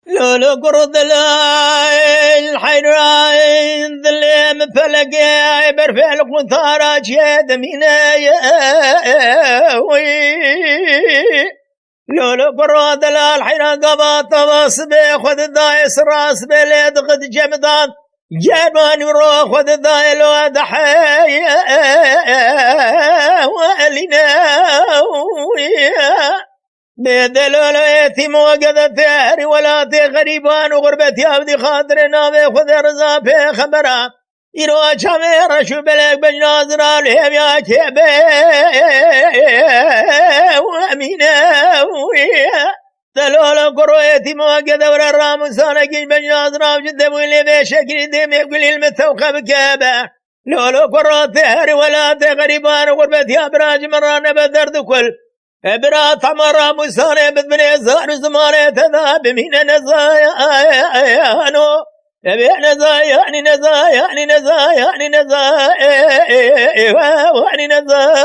لولو قرض الحيران ظلم فلقى برفع القنطارة جيد مينايا لولو قرض الحيران قبط وصبي خذ الدايس راس بلد قد جمدان جابان يروح خذ الدايل ودحيا ولنا بدلول يتيم وقد تهري ولا تغريبان وغربتي أبدي خاطر نابي خذ رزا في خبرا إنو أجامي رشو بلك بجنازنا لهم يا كيبي وأمينا دلول قرو يتيم وقد ورى الرامسانا كيش بجنازنا وجد ويلي بشكل ديم يقول المتوقع بكابا لولو قرو تهري ولا تغريبان وغربتي أبراج مران بدرد كل برات عمر مسانه بدبني زار زمانه تذاب من نزايا نو يبي نزايا يعني نزايا يعني نزايا يعني نزايا يعني نزايا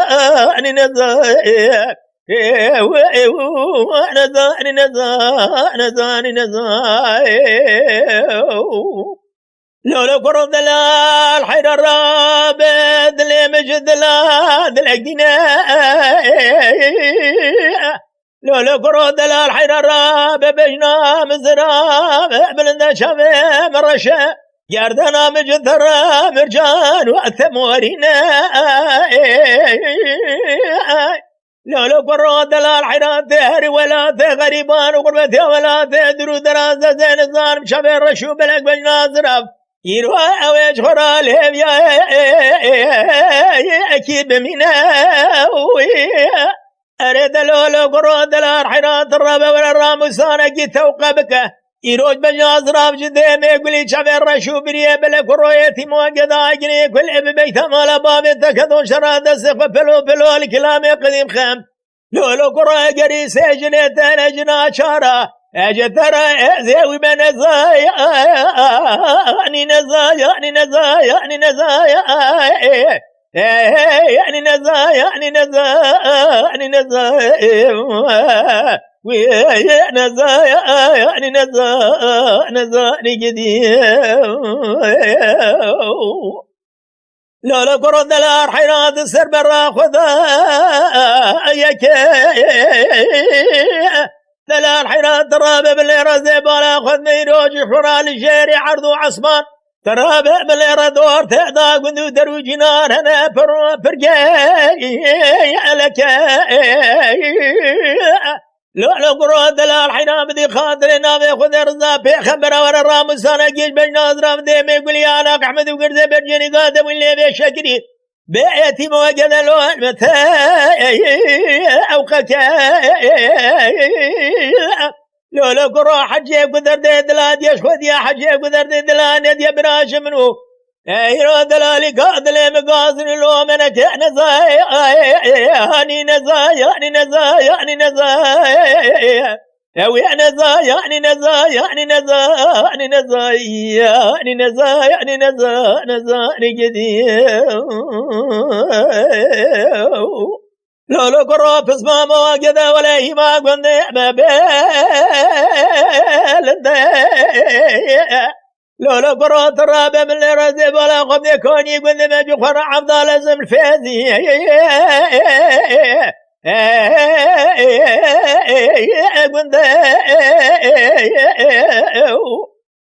يعني نزايا نزايا نزايا لولو قرب دلال حير الرابد اللي مجد دلال دلقنا لولو قرب دلال حير الرابد بجنا مزراب بلند شافي مرشا ياردنا مجد درا مرجان وأثمورنا لولو قرب دلال حير تهري ولا تغريبان وقربتي ولا تدرو درازة زين الزارم شافي الرشو بلق بجنا زراب يروى أويج خرالهم يا أكيد منا أريد لولو قرود الحيرات الرابع والرامسانة كي توقبك يروج بجاز راب جديم يقولي شافي الرشو بريه بلك رويتي موقدا عجني كل ابي بيت مالا بابي تكدون شراد السقف بلو الكلام قديم خام لولو قرى قري سجنت نجنا شارا أجد ترى زيوي بنزايا يعني نزايا يعني نزايا يعني نزايا يعني نزايا يعني نزايا يعني نزايا نزايا يعني نزايا نزايا قديم لا لا قرد الحيرات السر برا خذا يك دلال حيرات ترابع بالليرة زيبالا خذ ميروج حرال الجيري عرضو عصمان ترابع بالليرة دور تهدا قندو درو جنار هنا فرقاي لك لو قرود دلال حينا بدي خاطر نابي خذ رزا في خبره ورا الرامسانة جيش بجناز رام ديمي يقول يا أنا أحمد وقرزي برجيني قادم واللي بيشكري بيتي موجد الوالمة أوقك لو قرى حجي قدر دي دلاد يشخد يا حجي قدر دي دلاد يدي براش منه ايرو دلالي قادلي مقاصن لو منك نزايا يعني نزايا يعني نزايا يعني نزايا يا نزايا يعني نزايا يعني نزايا يعني نزايا يعني نزايا يعني نزايا نزايا قديم لو قرب اسمه مواجد ولا هي ما قند ما بلد لو قرب الرابع من الرزب ولا قد يكون يقول ما بيخر عبد لازم الفازي قند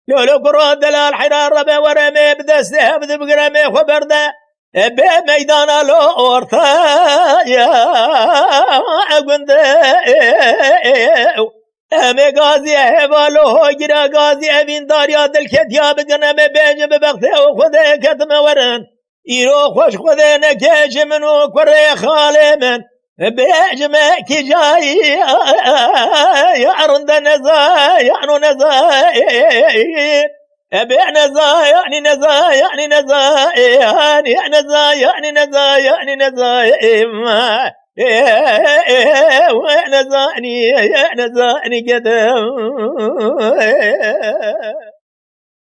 لو قرب دلال حرار ربع ورمي بدسته بقرمي خبر ده بميدان الأورثايا قند أمي غازي هبالو جرا غازي أمين داريات الكتياب قنم بيج ببغته وخذه كتم ورن إيرو خوش خذه نكيش منو كري خالي من بيج ماكي جاي يعرند نزاي يعنو نزاي أبيع نزايا يعني نزايا يعني نزايا يعني نزايا يعني نزايا يعني نزايا نزايا نزايا قدم